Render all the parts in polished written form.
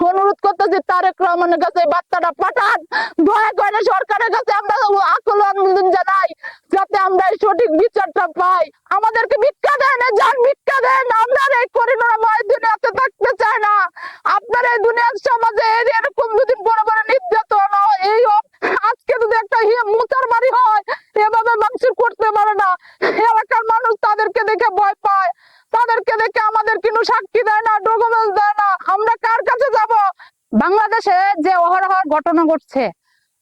অনুরোধ করতেছি তারেক রহমানের কাছে এই বার্তাটা পাঠান। দয়া করে সরকারের কাছে আমরা আকুল জানাই যাতে আমরা এই সঠিক বিচারটা পাই। আমাদেরকে ভিক্ষা দেন, যান ভিক্ষা দেন। আমরা এই করিডোরময় দুনিয়াতে থাকতে চাই না। আপনার এই দুনিয়ার সমাজে এরকম যদি বড় বড় নির্যাতন এই আজকে যদি একটা মুচার বাড়ি হয় এভাবে মানুষ করতে পারে না। এলাকার মানুষ তাদেরকে দেখে ভয় পায়, তাদেরকে দেখে আমাদের কিন্তু সাক্ষী দেয় না, ডকুমেন্টস দেয় না। আমরা কার কাছে যাব? বাংলাদেশে যে অহরহ ঘটনা ঘটছে,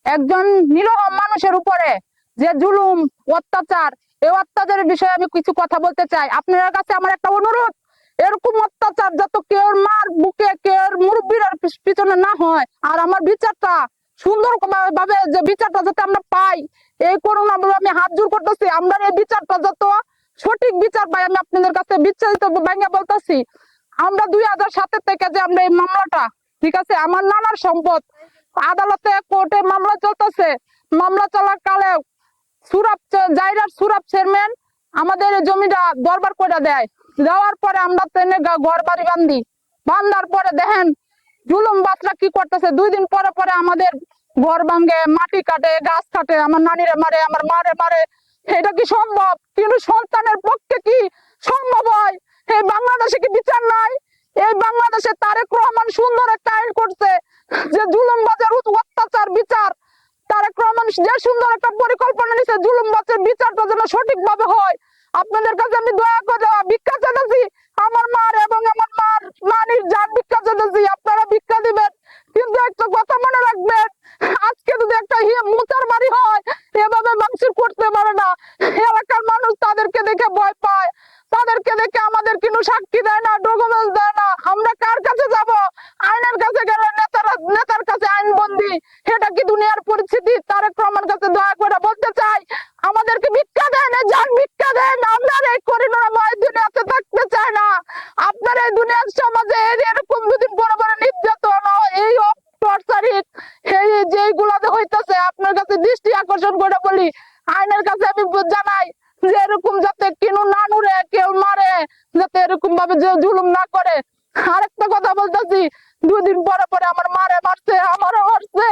একজন নিরহ মানুষের উপরে যে জুলুম অত্যাচার, এই অত্যাচারের বিষয়ে আমি কিছু কথা বলতে চাই। আপনার কাছে আমার একটা অনুরোধ, এরকম অত্যাচার যত কেউ মার বুকে কেউ মুরব্বীর পিছনে না হয়, আর আমার বিচারটা সুন্দর ভাবে যে বিচারটা যাতে আমরা পাই, এই করোনা বলে আমি হাত জোর করতেছি। আমরা এই বিচারটা যত সঠিক বিচার পাই, আমি আপনাদের কাছে বিস্তারিত ভেঙে বলতেছি। আমরা 2007 থেকে যে আমরা এই মামলাটা, ঠিক আছে, আমার নানার সম্পদ আদালতে কোর্টে মামলা চলতেছে। মামলা চলাকালে জাইরার সুরাব চেয়ারম্যান আমাদের জমিটা দরবার করে দেয়। দেওয়ার পরে আমরা ট্রেনে ঘর বাড়ি বান্ধার পরে দেখেন জুলুম বাসরা কি করতেছে। 2 দিন পরে পরে আমাদের ঘর ভাঙ্গে, মাটি কাটে, গাছ কাটে, আমার নানিরে মারে, আমার মারে মারে। এটা কি সম্ভব? কিন্তু সন্তানের পক্ষে কি সম্ভব হয়? এই বাংলাদেশে কি বিচার নাই? এই বাংলাদেশে তারেক রহমান সুন্দর একটা আইন করছে যে জুলুমবাজের অত্যাচার বিচার। তারেক রহমান যে সুন্দর একটা পরিকল্পনা নিছে জুলুমবাজের বিচারটা যেন সঠিক ভাবে হয়। আপনাদের কাছে আমি দয়া করে ভিক্ষা চাইতেছি, আমার মার এবং আমার মার নানির যান ভিক্ষা চাইতেছি, আপনারা ভিক্ষা দিবেন। কিন্তু একটা কথা মনে রাখবেন, আজকে যদি একটা মুচার বাড়ি হয় এভাবে মানুষ করতে পারে না। এলাকার মানুষ তাদেরকে দেখে ভয় পায়, তাদেরকে দেখে আমাদের কিন্তু সাক্ষী দেয় না, ডকুমেন্টস দেয় না। আমরা কার কাছে যাব? আইনের কাছে গেলে নেতার কাছে আইন বন্দী। এটা কি দুনিয়ার পরিস্থিতি? তারেক রহমান কাছে দয়া করে বলতে চাই, আমাদেরকে ভিক্ষা দেন, যান ভিক্ষা দেন। আমরা এই করিডোরময় দুনিয়াতে থাকতে চাই না। আপনার এই দুনিয়ার সমাজে এরকম যদি বড় বড় নির্যাতন এই টর্চারিং এই যেগুলাতে হইতেছে, আপনার কাছে দৃষ্টি আকর্ষণ করে বলি, আইনের কাছে আমি জানাই যে এরকম যাতে কেউ না নুরে, কেউ মারে, যাতে এরকম ভাবে যে জুলুম না করে। আরেকটা কথা বলতেছি, 2 দিন পরে পরে আমার মারে মারছে, আমারও মারছে,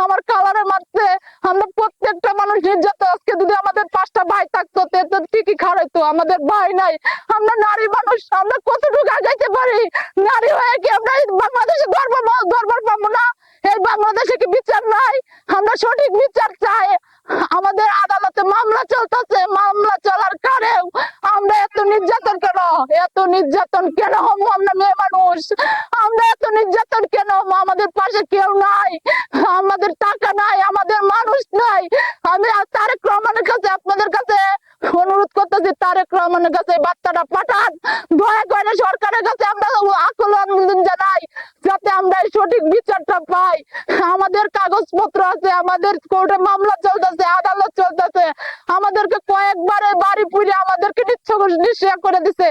আমার কালারে মারছে। আমরা প্রত্যেকটা মানুষ নির্যাতন। আজকে যদি আমাদের 5টা ভাই থাকতো তো ঠিকই খাওয়াইতো, আমাদের ভাই নাই। আমরা নারী মানুষ, আমরা কতটুকু আগাইতে পারি? নারী হয়ে কি আমরা বাংলাদেশে দরবার পাবো না? এই বাংলাদেশে কি বিচার নাই? আমরা সঠিক বিচার চাই। আমাদের আদালতে মামলা চলতেছে, মামলা চলার কারণেও আমরা এত নির্যাতন কেন? এত নির্যাতন কেন হবো? আমরা মেয়ে মানুষ, আমরা এত নির্যাতন কেন হবো? আমাদের পাশে কেউ নাই, আমাদের টাকা নাই, আমাদের মানুষ নাই। আমি তারেক রহমানের কাছে, আপনাদের কাছে অনুরোধ করতেছি, তারেক রহমানের কাছে এই বার্তাটা পাঠান। দয়া করে সরকারের কাছে আমরা আকুল জানাই যাতে আমরা এই সঠিক বিচারটা পাই। আমাদের কাগজপত্র আছে, আমাদের কোর্টে মামলা চলতেছে, আদালত চলতেছে। আমাদেরকে কয়েকবারে বাড়ি পুড়ে আমাদেরকে নিঃস্ব করে দিছে।